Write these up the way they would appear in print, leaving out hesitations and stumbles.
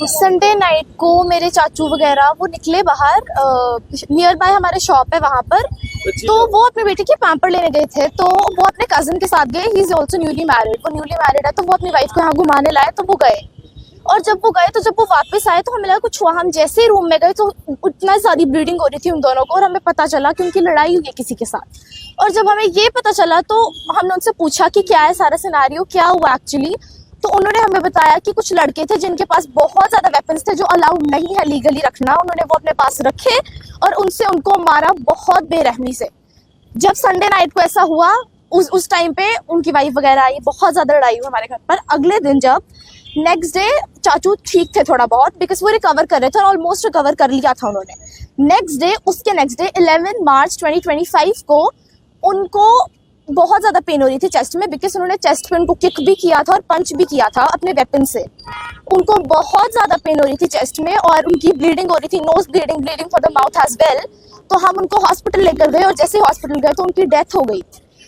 Sunday night को मेरे चाचू वगैरह वो निकले बाहर, नियर बाय हमारे शॉप है वहां पर, तो वो अपने बेटे की पैम्पर लेने गए थे। तो वो अपने कजन के साथ गए, he is also newly married, वो न्यूली मैरिड है, तो वो अपनी वाइफ को यहाँ घुमाने लाए, तो वो गए। और जब वो गए तो जब वो वापस आए तो हमें लगा कुछ हुआ। हम जैसे ही रूम में गए तो उतना ज्यादा ब्लीडिंग हो रही थी उन दोनों को, और हमें पता चला कि उनकी लड़ाई हुई है किसी के साथ। और जब हमें ये पता चला तो हमने उनसे पूछा कि क्या है सारा सिनारियो, क्या हुआ एक्चुअली। तो उन्होंने हमें बताया कि कुछ लड़के थे जिनके पास बहुत ज्यादा वेपन्स थे जो अलाउड नहीं है लीगली रखना, उन्होंने वो अपने पास रखे और उनसे उनको मारा बहुत बेरहमी से। जब संडे नाइट को ऐसा हुआ उस टाइम पे उनकी वाइफ वगैरह आई, बहुत ज्यादा लड़ाई हुई हमारे घर पर। अगले दिन जब नेक्स्ट डे चाचू ठीक थे थोड़ा बहुत, बिकॉज वो रिकवर कर रहे थे और ऑलमोस्ट रिकवर कर लिया था उन्होंने। नेक्स्ट डे, उसके नेक्स्ट डे 11 मार्च 2025 को उनको बहुत ज्यादा पेन हो रही थी चेस्ट में, बिकॉज उन्होंने चेस्ट पे उनको किक भी किया था और पंच भी किया था अपने वेपन से। उनको बहुत ज्यादा पेन हो रही थी चेस्ट में और उनकी ब्लीडिंग हो रही थी, nose bleeding, bleeding for the mouth as well. तो हम उनको हॉस्पिटल लेकर गए और जैसे ही हॉस्पिटल गए तो उनकी डेथ हो गई।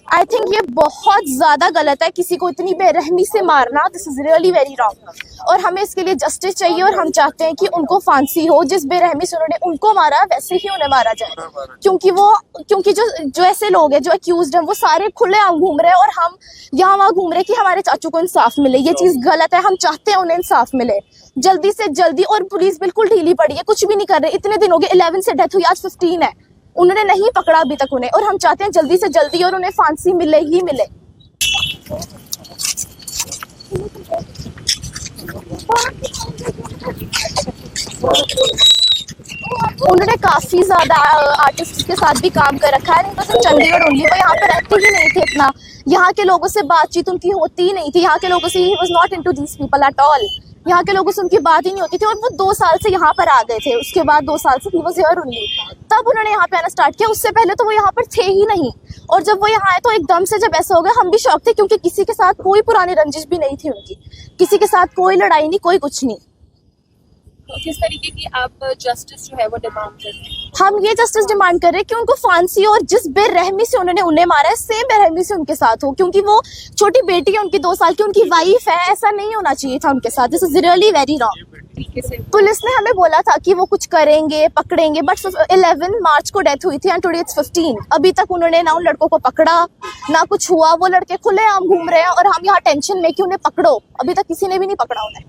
आई थिंक ये बहुत ज्यादा गलत है, किसी को इतनी बेरहमी से मारना, this is really very wrong. और हमें इसके लिए जस्टिस चाहिए और हम चाहते हैं कि उनको फांसी हो, जिस बेरहमी से उन्होंने उनको मारा वैसे ही उन्हें मारा जाए। क्योंकि जो ऐसे लोग हैं जो अक्यूज्ड हैं वो सारे खुले आम घूम रहे हैं और हम यहाँ वहाँ घूम रहे हैं कि हमारे चाचू को इंसाफ मिले। ये चीज गलत है, हम चाहते हैं उन्हें इंसाफ मिले जल्दी से जल्दी। और पुलिस बिल्कुल ढीली पड़ी है, कुछ भी नहीं कर रहे। इतने दिन हो गए, 11 से डेथ हुई, आज 15 है, उन्होंने नहीं पकड़ा अभी तक उन्हें। और हम चाहते हैं जल्दी से जल्दी और उन्हें फांसी मिले ही मिले। उन्होंने काफी ज्यादा आर्टिस्ट के साथ भी काम कर रखा है, नहीं तो सिर्फ चंडीगढ़ ओनली, वो यहाँ पे रहते ही नहीं थे इतना, यहाँ के लोगों से बातचीत उनकी होती ही नहीं थी, यहाँ के लोगों से ही was not into these people at all, यहाँ के लोगों से उनकी बात ही नहीं होती थी। और वो 2 साल से यहाँ पर आ गए थे, उसके बाद 2 साल से ही वाज हियर ओनली, तब उन्होंने यहाँ पे आना स्टार्ट किया। उससे पहले तो वो यहाँ पर थे ही नहीं। और जब वो यहाँ आए तो एकदम से जब ऐसा हो गया हम भी शॉक थे, क्योंकि किसी के साथ कोई पुरानी रंजिश भी नहीं थी उनकी, किसी के साथ कोई लड़ाई नहीं, कोई कुछ नहीं। किस तरीके की आप जस्टिस जो है वो डिमांड कर रहे हैं? हम ये जस्टिस डिमांड कर रहे हैं कि उनको फांसी, और जिस बेरहमी से उन्होंने उन्हें मारा है सेम बेरहमी से उनके साथ हो, क्योंकि वो छोटी बेटी है उनकी, 2 साल की, उनकी वाइफ है, ऐसा नहीं होना चाहिए था उनके साथ। This is really very wrong. Police ने हमें बोला था कि वो कुछ करेंगे, पकड़ेंगे, बट 11 मार्च को डेथ हुई थी एंड टुडे इट्स 15। अभी तक उन्होंने ना उन लड़कों को पकड़ा, ना कुछ हुआ। वो लड़के खुले आम घूम रहे हैं और हम यहाँ टेंशन में कि उन्हें पकड़ो, अभी तक किसी ने भी नहीं पकड़ा उन्हें।